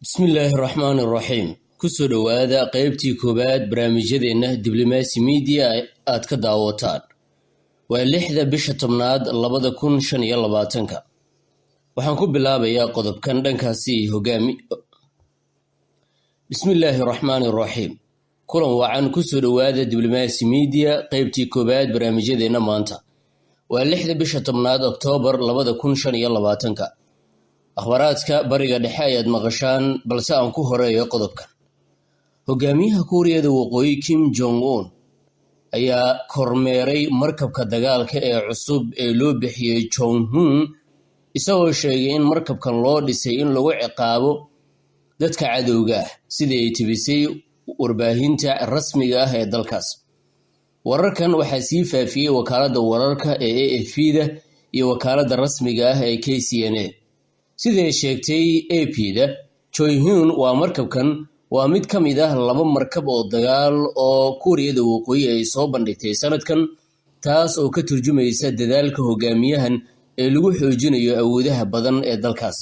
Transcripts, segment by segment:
Bismillaahi Raxmaani Raxiim. Ku soo dhawaada qaybtii koowaad barnaamijyadeena Diblomacy Media aad ka daawataan. Waa 6da bisha 10aad 2025. Waxaan ku bilaabayaa qodobkan dhankaasi hogaami. Bismillaahi Raxmaani Raxiim. Kulan wacan ku soo dhawaada Diblomacy Media qaybtii koowaad barnaamijyadeena maanta. Waa 6da bisha 10aad Oktoobar 2025. akhbaraadka bariga dhexe ayaad maqashaan balse aan ku horeeyo qodobkan. Hogaamiyaha Kuuriyada Waqooyi Kim Jong-un ayaa kormeeray markabka dagaalka ee cusub ee loo bixiyay Chonhun isagoo sheegay in markabkan loo dhisay in lagu ciqaabo dadka cadowga ah sidii ay tibisay warbaahinta rasmiga ah ee dalkaas. Wararkan waxaa sii faafiyay wakaaladda wararka ee AFP-da iyo wakaaladda rasmiga ah ee KCNA. Sidee sheegtay AP-da, Chonhun waa mid ka mid ah 2 markab oo dagaal oo Kuuriyada Waqooyi ay soo bandhigtay sanadkan, taas oo ka turjumaysa dadaalka hogaamiyahan ee lagu xoojinayo awoodaha badan ee dalkaas.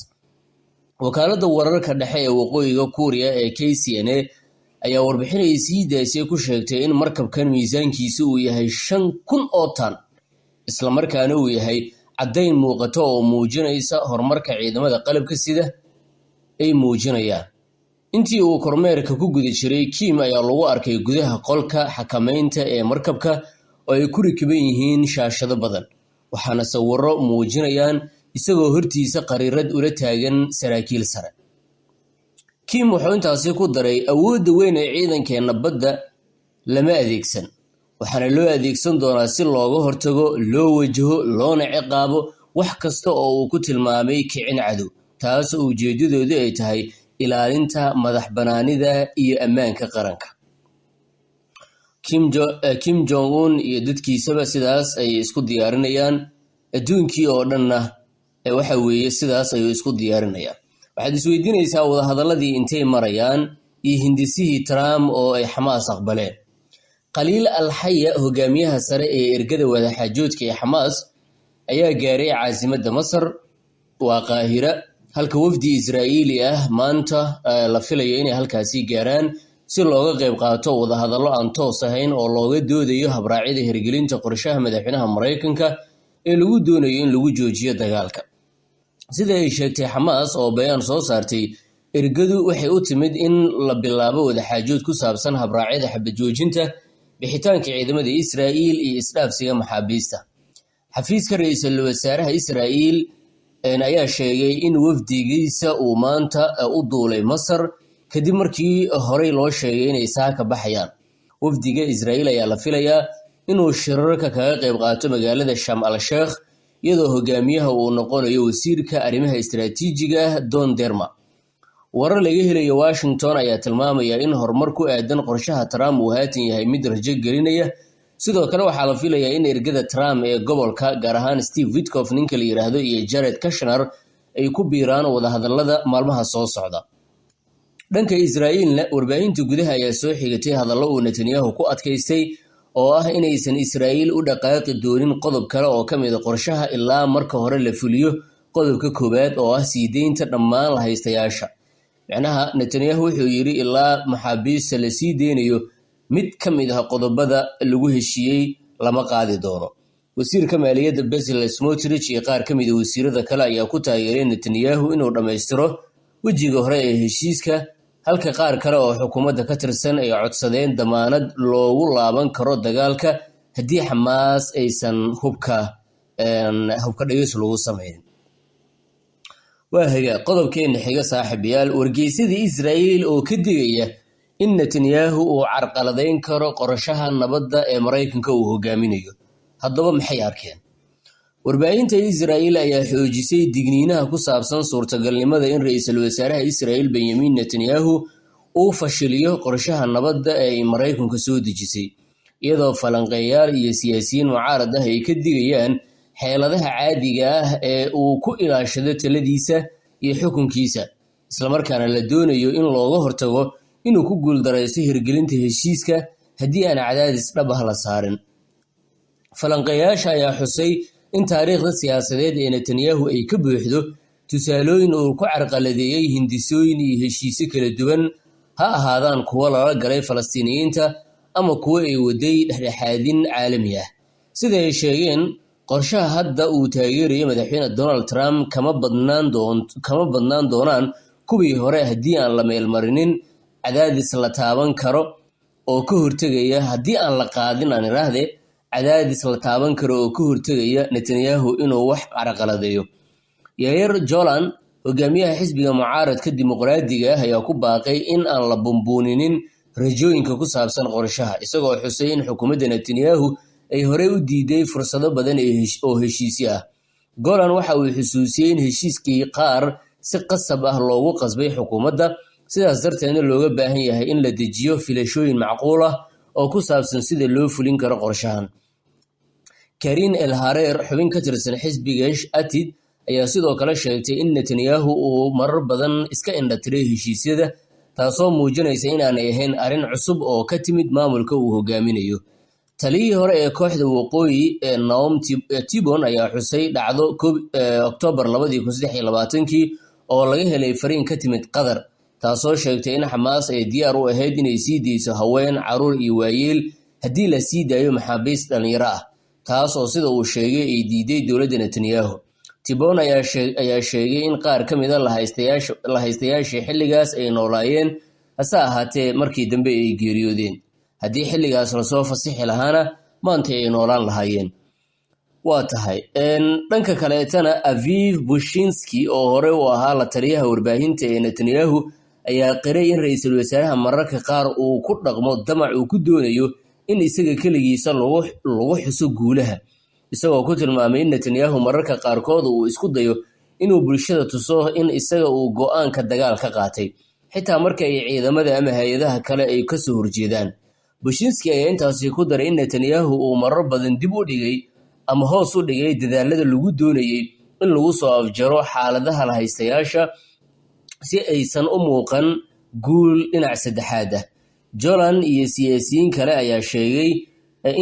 Wakaaladda wararka dhexe ee Waqooyiga Kuuriya ee KCNA ayaa warbixinay sii daysay ku sheegtay in markabkan miisaankiisu uu yahay 5,000 oo tan, isla markaana uu yahay caddayn muuqato oo muujinaysa horumarka ciidamada qalabka sida ay muujinayaan. Intii uu kormeerka ku guda jiray, Kim ayaa lagu arkay gudaha qolka xakamaynta ee markabka oo ay ku rakiban yihiin shaashado badan, waxaana sawirro muujinayaan isagoo hortiisa qariirad ula taagan saraakiil sare. Kim wuxuu intaasi ku daray, awoodda weyn ee ciidankeena badda lama adeegsan, waxaana loo adeegsan doonaa si looga hortago, loo wajaho, loona ciqaabo wax kasta oo uu ku tilmaamay kicin cadow, taas oo ujeedadoodu ay tahay ilaalinta madax-bannaanida iyo ammaanka qaranka. Kim Jong-un iyo dadkiisaba sidaas ay isku diyaarinayaan, adduunkii oo dhanna waxa weeye sidaas ayuu isku diyaarinayaan. Waxaad isweydiinaysaa wadahadaladii intay marayaan iyo hindisihii Trump oo ay Xamaas aqbaleen. Khaliil al-Haya, hogaamiyaha sare ee ergada wadaxaajoodka ee Xamaas, ayaa gaaray caasimadda Masar waa Qaahira, halka wafdi Israa'iili ah maanta la filayo inay halkaasi gaaraan si looga qayb qaato wadahadallo aan toos ahayn oo looga doodayo habraacyada hirgelinta qorshaha madaxweynaha Mareykanka ee lagu doonayo in lagu joojiyo dagaalka. Sida ay sheegtay Xamaas oo bayaan soo saartay, ergadu waxay u timid in la bilaabo wadaxaajood ku saabsan habraacyada xabad joojinta, bixitaanka ciidamada Israa'iil iyo isdhaafsiga maxaabiista. Xafiiska ra'iisul wasaaraha Israa'iil ayaa sheegay in wafdigiisa uu maanta u duulay Masar kadib markii horey loo sheegay inay saaka baxayaan. Wafdiga Israa'iil ayaa la filayaa inuu shirarka kaga qayb qaato magaalada Sharm el-Sheikh, iyadoo hogaamiyaha uu noqonayo wasiirka arrimaha istiraatiijiga ah Don Derma. Warar laga helayo Washington ayaa tilmaamaya in horumar ku aadan qorshaha Trump uu haatan yahay mid rajo gelinaya. Sidoo kale waxaa la filayaa in ergada Trump ee gobolka, gaar ahaan Steve Witkoff ninka la yiraahdo iyo Jared Kushner, ay ku biiraan wadahadallada maalmaha soo socda. Dhanka Israa'iilna, warbaahinta gudaha ayaa soo xigatay hadallo uu Netanyahu ku adkaystay oo ah inaysan Israa'iil u dhaqaaqi doonin qodob kale oo ka mid ah qorshaha ilaa marka hore la fuliyo qodobka koowaad oo ah sii deynta dhammaan la haystayaasha. Macnaha Netanyahu wuxuu yiri ilaa maxaabiista la sii deynayo mid ka mid ah qodobada lagu heshiiyey lama qaadi doono. Wasiirka maaliyadda Bezalel Smotrich iyo qaar ka mid ah wasiirada kale ayaa ku taageeray Netanyahu inuu dhammaystiro wejiga hore ee heshiiska, halka qaar kale oo xukuumadda ka tirsan ay codsadeen damaanad loogu laaban karo dagaalka haddii Xamaas aysan hubka dhigis lagu sameyn. waahaga qodobkeena xiga saaxiibayaal, wargeysadii Israa'iil oo ka digaya in Netanyahu uu carqaladeyn karo qorshaha nabadda ee Mareykanka uu hogaaminayo. Haddaba maxay arkeen? Warbaahinta Israa'iil ayaa xoojisay digniinaha ku saabsan suurtagalnimada in ra'iisul wasaaraha Israa'iil Benjamin Netanyahu uu fashiliyo qorshaha nabadda ee Mareykanka soo dejisay, iyadoo falanqeeyaal iyo siyaasiyiin mucaarad ah ay ka digayaan xeeladaha caadiga ah ee uu ku ilaashado taladiisa iyo xukunkiisa, isla markaana la doonayo in looga hortago inuu ku guuldareysto hirgelinta heshiiska haddii aan cadaadis dhab ah la saarin. Falanqeeyaasha ayaa xusay in taariikhda siyaasadeed ee Netanyahu ay ka buuxdo tusaalooyin uu ku carqaladeeyey hindisooyin iyo heshiisyo kala duwan ha ahaadaan kuwo lala galay Falastiiniyiinta ama kuwo ay waday dhexdhexaadin caalami ah. Sida ay sheegeen, qorshaha hadda uu taageerayo madaxweyne Donald Trump kama badnaan doonaan kuwii hore haddii aan la meelmarinin cadaadis la taaban karo oo ka hortagaya Netanyahu inuu wax carqaladeeyo. Yair Golan, hogaamiyaha xisbiga mucaaradka dimuqraadiga ah, ayaa ku baaqay in aan la bumbuuninin rajooyinka ku saabsan qorshaha, isagoo xusay in xukuumadda Netanyahu ay horey u diiday fursado badan oo heshiisyo ah. Golan waxa uu xusuusiyey in heshiiskii qaar si qasab ah loogu qasbay xukuumadda, sidaas darteedna looga baahan yahay in la dejiyo filashooyin macquul ah oo ku saabsan sida loo fulin karo qorshahan. Karine El-Hareer, xubin ka tirsan xisbiga Atid, ayaa sidoo kale sheegtay in Netanyahu uu marar badan iska indhatiray heshiisyada, taasoo muujinaysa inaanay ahayn arrin cusub oo ka timid maamulka uu hogaaminayo. Taliyihii hore ee kooxda waqooyi ee Noam Tibon ayaa xusay dhacdo Oktoobar 2023 oo laga helay fariin ka timid Qatar, taasoo sheegtay in Xamaas ay diyaar u ahayd inay sii dayso haween, caruur iyo waayeel haddii la sii daayo maxaabiis dhalinyaro ah, taas oo sida uu sheegay ay diiday dowladda Netanyahu. Tibon ayaa sheegay in qaar ka mid a la haystayaashii xilligaas ay noolaayeen, hase ahaatee markii dambe ay geeriyoodeen. Haddii xilligaas lasoo fasixi lahaana maanta ay noolaan lahaayeen. Waa tahay. Dhanka kaleetana, Aviv Bushinsky oo hore u ahaa la taliyaha warbaahinta ee Netanyahu ayaa qiray in ra'iisul wasaaraha mararka qaar uu ku dhaqmo damac uu ku doonayo in isaga keligiisa lagu xuso guulaha, isagoo ku tilmaamay in Netanyahu mararka qaarkood uu isku dayo inuu bulshada tuso in isaga uu go'aanka dagaal ka qaatay, xitaa marka ay ciidamada ama hay'adaha kale ay ka soo horjeedaan. Bushinsky ayaa intaasi ku daray in Netanyahu uu marar badan dib u dhigay ama hoos u dhigay dadaalada lagu doonayay in lagu soo afjaro xaaladaha la haystayaasha si aysan u muuqan guul dhinac saddexaad ah. Golan iyo siyaasiyiin kale ayaa sheegay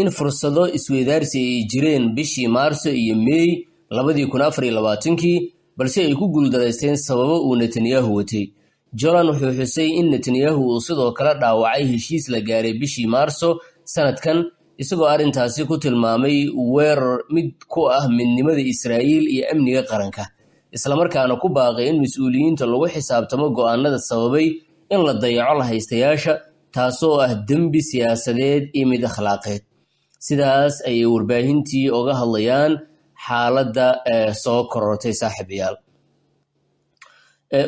in fursado isweydaarsi ay jireen bishii Maarso iyo Meey 2024, balse ay ku guuldareysteen sababo uu Netanyahu watay. Golan wuxuu xusay in Netanyahu uu sidoo kale dhaawacay heshiis la gaaray bishii Maarso sanadkan, isagoo arrintaasi ku tilmaamay weerar mid ku ah midnimada Israa'iil iyo amniga qaranka, isla markaana ku baaqay in mas'uuliyiinta lagu xisaabtamo go'aanada sababay in la dayaco la haystayaasha, taasoo ah dembi siyaasadeed iyo mid akhlaaqeed. Sidaas ayay warbaahintii uga hadlayaan xaaladda soo korortay saaxiibayaal.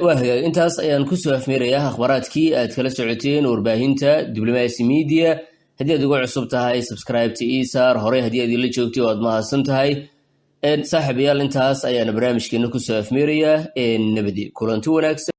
Waa hagaag, intaas ayaan ku soo afmeerayaa akhbaraadkii aad kala socoteen warbaahinta Diblomacy Media. haddii aad ugu cusub tahay subscribe to isaar, horey haddii aad ila joogtay waad mahadsan tahay. saaxiibayaal, intaas ayaana barnaamijkeena ku soo afmeerayaa. Nabadi kulanti wanaagsan.